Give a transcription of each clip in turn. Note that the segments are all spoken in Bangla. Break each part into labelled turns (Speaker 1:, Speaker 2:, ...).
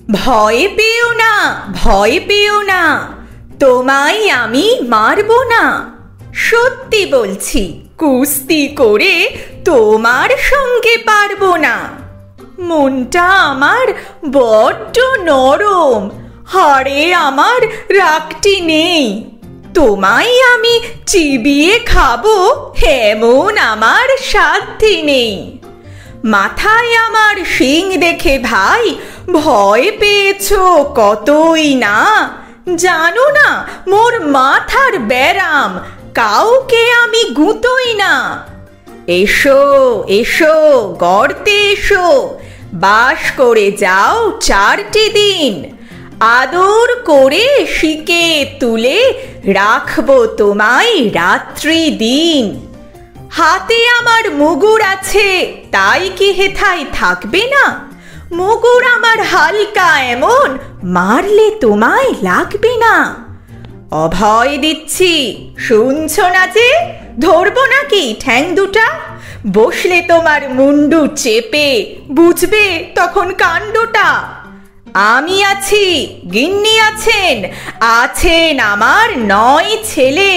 Speaker 1: ভয় পেও না, ভয় পেও না, তোমায় আমি মারবো না। সত্যি বলছি, কুস্তি করে তোমার সঙ্গে পারবো না। মনটা আমার বড্ড নরম, হাড়ে আমার রাগটি নেই। তোমায় আমি চিবিয়ে খাবো এমন আমার সাধ্যি নেই। মাথায় আমার শিং দেখে ভাই ভয় পেয়েছো কতই না। জানো না মোর মাথার ব্যারাম, কাউকে আমি গুঁতোই না। এসো এসো গর্তে এসো, বাস করে যাও 4টি দিন। আদর করে শিকে তুলে রাখবো তোমায় রাত্রি দিন। হাতে আমার মুগুর আছে, তাই কি হেথায় থাকবে না? মুগুর আমার হালকা এমন, মারলে তোমায় লাগবে না। অভয় দিচ্ছি, শুনছো না যে? ধরবো নাকি ঠ্যাং দুটা? বসলে তোমার মুন্ডু চেপে, বুঝবে তখন কাণ্ডটা। আমি আছি, গিন্নি আছেন, আছেন আমার 9 ছেলে।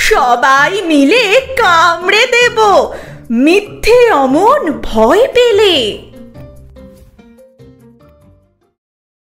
Speaker 1: সবাই মিলে কামড়ে দেব মিথ্যে অমন ভয় পেলে।